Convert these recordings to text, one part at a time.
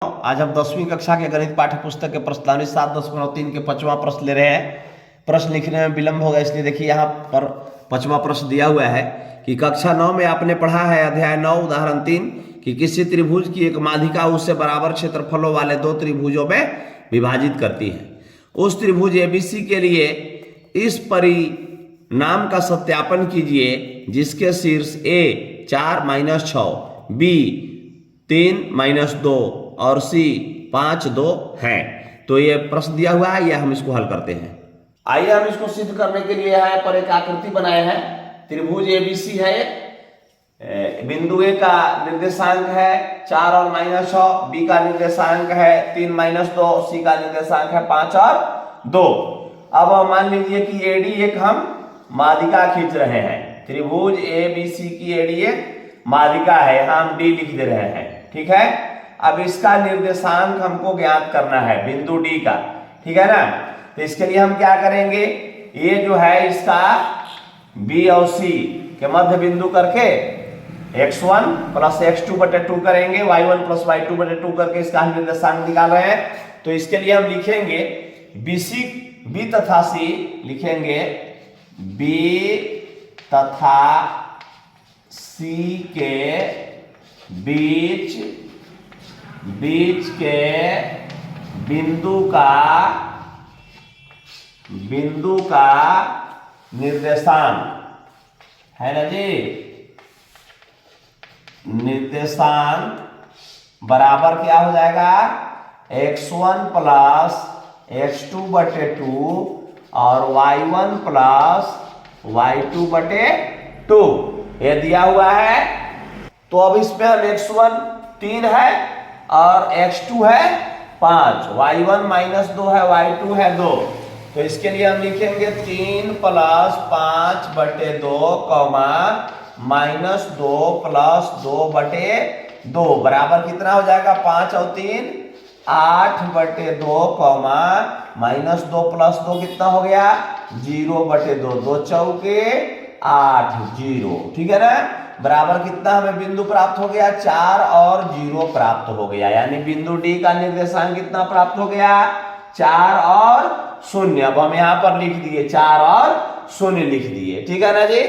आज हम 10वीं कक्षा के गणित पाठ्य पुस्तक के प्रश्नावली 7.3 के 5वां प्रश्न ले रहे हैं। प्रश्न लिखने में विलंब होगा, इसलिए देखिए यहाँ पर 5वां प्रश्न दिया हुआ है कि कक्षा 9 में आपने पढ़ा है अध्याय 9 उदाहरण 3 कि किसी त्रिभुज की एक माध्यिका उससे बराबर क्षेत्रफलों वाले दो त्रिभुजों में विभाजित करती है। उस त्रिभुज एबीसी के लिए इस परिणाम का सत्यापन कीजिए जिसके शीर्ष ए 4-6, बी 3-2 और सी 5-2 है। तो ये प्रश्न दिया हुआ है, ये हम इसको हल करते हैं। आइए हम इसको सिद्ध करने के लिए यहाँ पर एक आकृति बनाए हैं। त्रिभुज एबीसी है, बिंदु ए का निर्देशांक है 4 और -6, बी का निर्देशांक है 3-2, सी का निर्देशांक है 5 और 2। अब मान लीजिए कि एडी एक हम माध्यिका खींच रहे हैं। त्रिभुज एबीसी की एडी एक माध्यिका है, हम डी लिख दे रहे हैं, ठीक है। अब इसका निर्देशांक हमको ज्ञात करना है बिंदु डी का, ठीक है ना। तो इसके लिए हम क्या करेंगे, ये जो है इसका बी और सी के मध्य बिंदु करके x1 + x2/2 करेंगे, y1 + y2/2 करके इसका निर्देशांक निकाल रहे हैं। तो इसके लिए हम लिखेंगे बी तथा सी, लिखेंगे बी तथा सी के बीच के बिंदु का निर्देशांक है ना जी। निर्देशांक बराबर क्या हो जाएगा, x1 + x2/2 और y1 + y2/2 ये दिया हुआ है। तो अब इसमें हम x1 3 है और x2 है 5, y1 -2 है, y2 है 2। तो इसके लिए हम लिखेंगे 3 + 5/2, -2 + 2/2 बराबर कितना हो जाएगा, 5 और 3 8/2, -2 + 2 कितना हो गया, 0/2, 2 चौके 8, 0, ठीक है ना। बराबर कितना हमें बिंदु प्राप्त हो गया, 4 और 0 प्राप्त हो गया। यानी बिंदु डी का निर्देशांक कितना प्राप्त हो गया, 4 और 0। अब हम यहाँ पर लिख दिए 4 और 0 लिख दिए, ठीक है ना जी।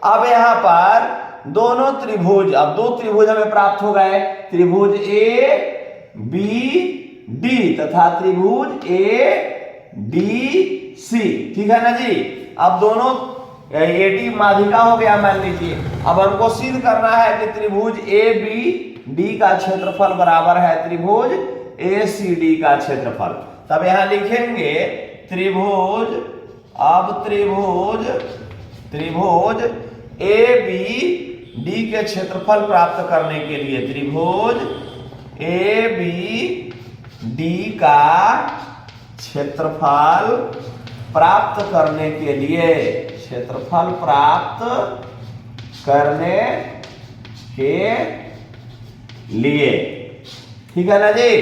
अब यहाँ पर दोनों त्रिभुज, अब दो त्रिभुज हमें प्राप्त हो गए, त्रिभुज ए बी डी तथा त्रिभुज ए डी सी, ठीक है ना जी। अब दोनों एडी माध्यिका हो गया मान लीजिए। अब हमको सिद्ध करना है कि त्रिभुज ए बी डी का क्षेत्रफल बराबर है त्रिभुज ए सी डी का क्षेत्रफल। तब यहां लिखेंगे त्रिभुज, अब त्रिभुज ए बी डी के क्षेत्रफल प्राप्त करने के लिए, त्रिभुज ए बी डी का क्षेत्रफल प्राप्त करने के लिए, क्षेत्रफल प्राप्त करने के लिए, ठीक है ना जी।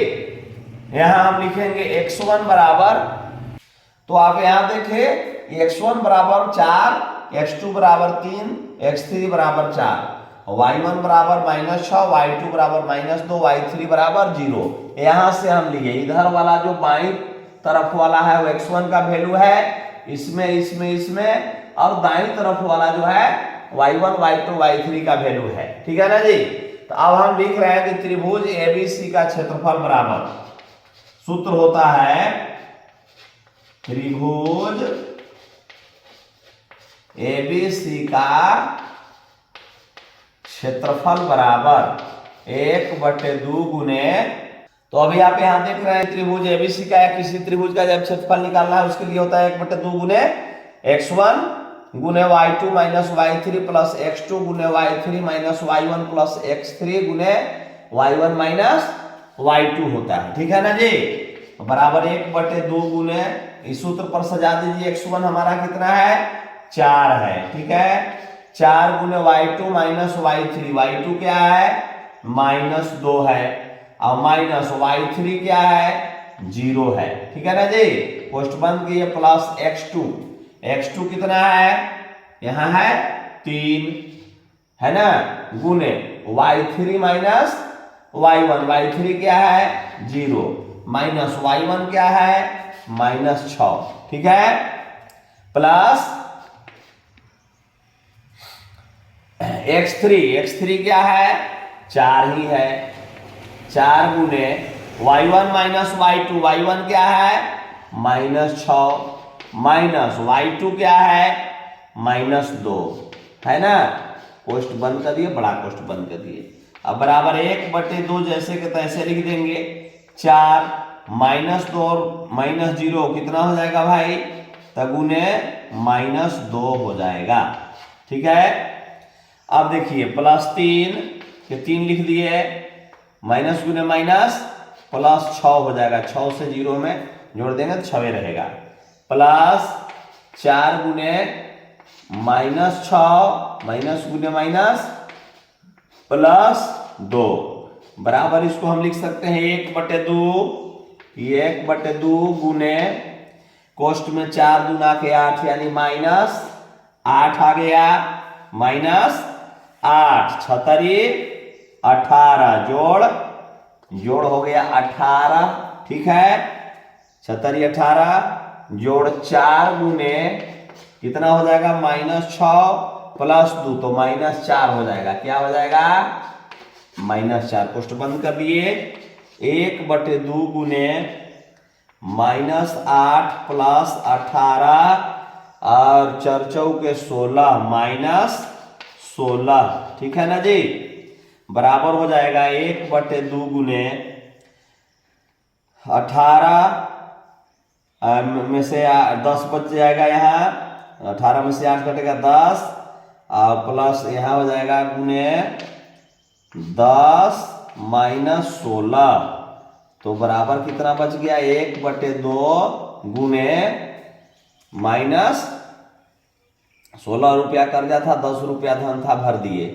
यहां हम लिखेंगे x1 बराबर, तो आप यहां देखें x1 बराबर 4, x2 बराबर 3, x3 बराबर 4, y1 बराबर -6, y2 बराबर -2, y3 बराबर 0। यहां से हम लिए इधर वाला जो बाईं तरफ वाला है वो x1 का वैल्यू है, इसमें और दाईं तरफ वाला जो है y1, y2, y3 का वैल्यू है, ठीक है ना जी। तो अब हम लिख रहे हैं कि त्रिभुज एबीसी का क्षेत्रफल बराबर, सूत्र होता है त्रिभुज एबीसी का क्षेत्रफल बराबर 1/2 गुने, तो अभी आप यहां देख रहे हैं त्रिभुज एबीसी का या किसी त्रिभुज का जब क्षेत्रफल निकालना है उसके लिए होता है 1/2 गुने x1 गुने y2 - y3 प्लस x2 गुने y3 - y1 प्लस x3 गुने y1 - y2 होता है, ठीक है ना जी। बराबर 1/2 गुने, इस सूत्र पर सजा दीजिए। x1 हमारा कितना है, 4 है, ठीक है। 4 गुने y2 - y3, y2 क्या है, -2 है, और माइनस y3 क्या है, 0 है, ठीक है ना जी। पोस्ट बंद किए, प्लस x2 कितना है, यहां है 3, है ना, गुने y3 - y1, y3 क्या है 0, माइनस y1 क्या है -6, ठीक है, प्लस x3 क्या है 4 ही है, 4 गुने y1 माइनस y1 क्या है -6, माइनस y2 क्या है -2, है ना। कोष्ट बंद कर दिए, बड़ा कोष्ट बंद कर दिए। अब बराबर 1/2 जैसे के तैसे लिख देंगे, 4 -2 और -0 कितना हो जाएगा भाई, तगुने -2 हो जाएगा, ठीक है। अब देखिए +3 के 3 लिख दिए, माइनस गुने माइनस +6 हो जाएगा, 6 से 0 में जोड़ देंगे तो 6 रहेगा, प्लस 4 गुने -6 माइनस गुने माइनस +2 बराबर इसको हम लिख सकते हैं 1/2 गुने कोष्ट में 4 दूना के 8 यानी -8 आ गया, -8 छतरी 18 जोड़ हो गया 18, ठीक है, छतरी 18 जोड़ 4 गुने कितना हो जाएगा -6 +2 तो -4 हो जाएगा, क्या हो जाएगा -4, कोष्ट बंद कर दिए, 1/2 गुने -8 + 18 और 4 चौके 16 -16, ठीक है ना जी, बराबर हो जाएगा 1/2 गुने 18 में से 10 बच जाएगा, यहाँ 18 में से 8 कटेगा 10 और प्लस यहाँ हो जाएगा गुने 10 -16 तो बराबर कितना बच गया 1/2 गुने -16 रुपया कर्जा था, 10 रुपया धन था, भर दिए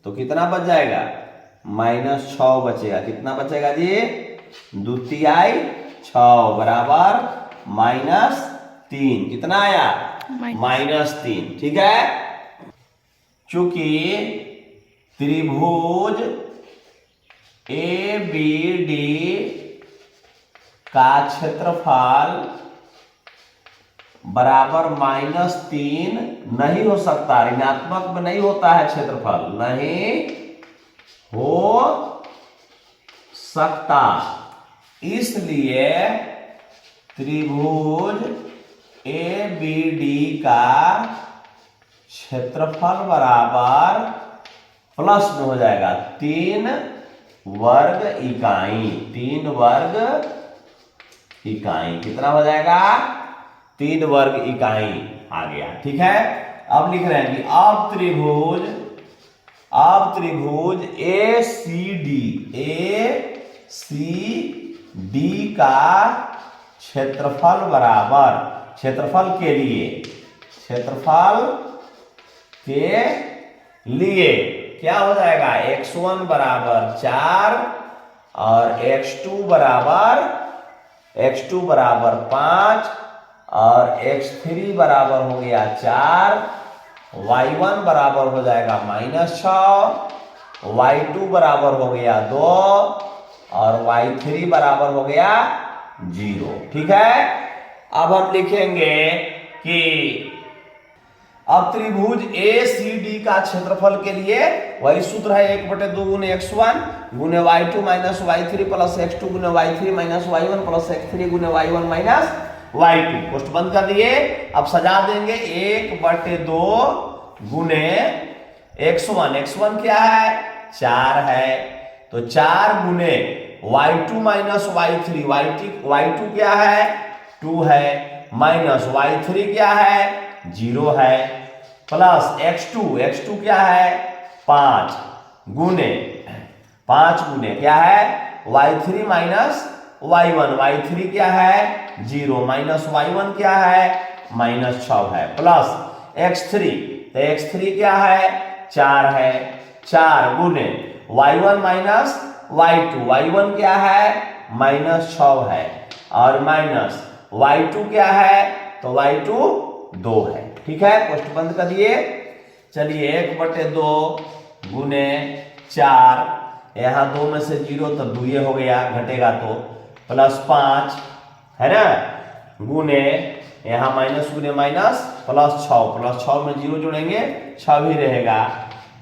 तो कितना बच जाएगा -6 बचेगा, कितना बचेगा जी 2×6 बराबर -3, कितना आया -3, ठीक है। चूंकि त्रिभुज ABD का क्षेत्रफल बराबर -3 नहीं हो सकता, ऋणात्मक में नहीं होता है, क्षेत्रफल नहीं हो सकता, इसलिए त्रिभुज ABD का क्षेत्रफल बराबर प्लस में हो जाएगा 3 वर्ग इकाई, 3 वर्ग इकाई, कितना हो जाएगा 3 वर्ग इकाई आ गया, ठीक है। अब लिख रहे हैं कि अब त्रिभुज ACD का क्षेत्रफल बराबर, क्षेत्रफल के लिए क्या हो जाएगा x1 बराबर 4 और x2 बराबर 5 और x3 बराबर हो गया 4, y1 बराबर हो जाएगा -6, y2 बराबर हो गया 2 और y3 बराबर हो गया 0, ठीक है। अब हम लिखेंगे कि अब त्रिभुज ACD का क्षेत्रफल के लिए वही सूत्र है 1/2 गुने x1 गुने y2 minus y3 plus x2 गुने y3 minus y1 plus x3 गुने y1 माइनस y2, कोष्ठ बंद कर दिए। अब सजा देंगे 1/2 गुने x1 क्या है 4 है, तो 4 गुने y2 माइनस y3 y2 क्या है 2 है, माइनस y3 क्या है 0 है, प्लस x2 क्या है 5 गुने क्या है y3 माइनस y3 क्या है 0 माइनस y1 क्या है -6 है, प्लस x3 तो x3 क्या है 4 है, 4 गुने y1 माइनस y1 क्या है -6 है और माइनस y2 क्या है तो y2 2 है, ठीक है, कोष्ठ बंद कर दिए। चलिए 1/2 गुने 4 यहाँ 2 में से 0 तो 2 हो गया, घटेगा तो +5 है ना, गुने यहाँ माइनस गुने माइनस +6 में 0 जोड़ेंगे 6 भी रहेगा,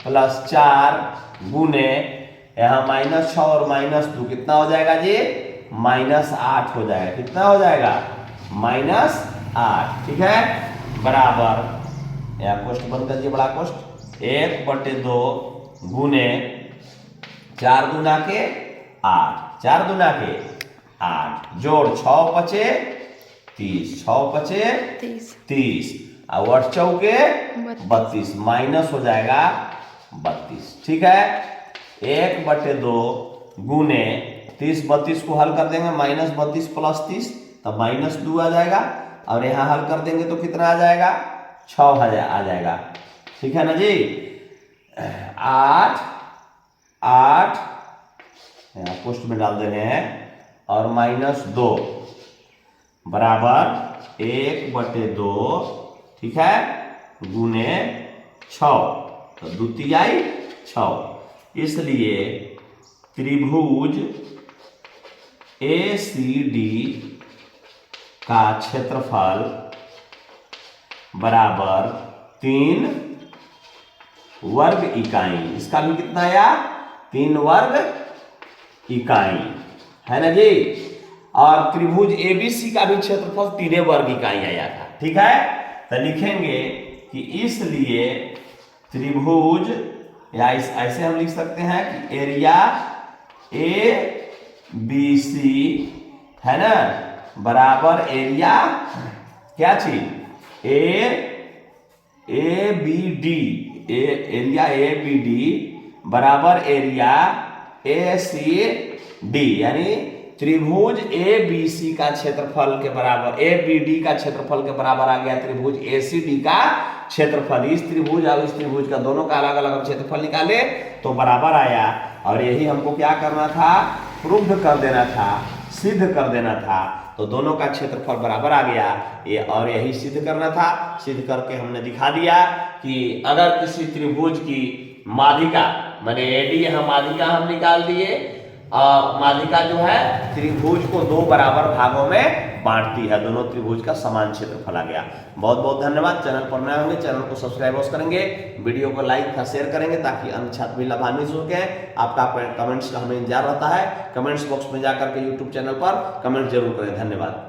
+4 गुने यहाँ -6 और -2 कितना हो जाएगा जी, -8 हो जाएगा। कितना हो जाएगा, -8। ठीक है, बराबर यहाँ कोष्ठ बंद कर दिए, बड़ा कोष्ठ 1/2 गुने 4 दूना के 8, 4 दूना के 8 जोड़ 6 पचे 30, 6 पचे 30 और 8 चौके 32, माइनस हो जाएगा 32। ठीक है, 1/2 गुने 30, 32 को हल कर देंगे -32 + 30 तब -2 आ जाएगा, और यहाँ हल कर देंगे तो कितना आ जाएगा, 6 आ जाएगा। ठीक है ना जी, 8 यहाँ पोस्ट में डाल दे रहे हैं और -2 बराबर 1/2, ठीक है, गुने 6 तो 2 तिहाई 6। इसलिए त्रिभुज ACD का क्षेत्रफल बराबर 3 वर्ग इकाई। इसका भी कितना आया, 3 वर्ग इकाई है ना जी। और त्रिभुज ABC का भी क्षेत्रफल 3 वर्ग इकाई आया था। ठीक है, तो लिखेंगे कि इसलिए त्रिभुज, या ऐसे हम लिख सकते हैं कि एरिया ABC है ना बराबर एरिया क्या चीज, ABD, एरिया ABD बराबर एरिया ACD, यानी त्रिभुज ABC का क्षेत्रफल के बराबर, ABD का क्षेत्रफल के बराबर आ गया त्रिभुज ACD का क्षेत्रफल। इस त्रिभुज और इस त्रिभुज का दोनों का अलग अलग क्षेत्रफल निकाले तो बराबर आया, और यही हमको क्या करना था, प्रूव कर देना था, सिद्ध कर देना था। तो दोनों का क्षेत्रफल बराबर आ गया ये, और यही सिद्ध करना था। सिद्ध करके हमने दिखा दिया कि अगर किसी त्रिभुज की माध्यिका माने AD, यहाँ माध्यिका हम निकाल दिए, माध्यिका जो है त्रिभुज को 2 बराबर भागों में बांटती है, दोनों त्रिभुज का समान क्षेत्रफल आ गया। बहुत बहुत धन्यवाद। चैनल पर नए होंगे चैनल को सब्सक्राइब करेंगे, वीडियो को लाइक और शेयर करेंगे ताकि अन्य छात्र भी लाभान्वित हो सके। आपका कमेंट्स का हमें इंतजार रहता है, कमेंट्स बॉक्स में जाकर के यूट्यूब चैनल पर कमेंट जरूर करें। धन्यवाद।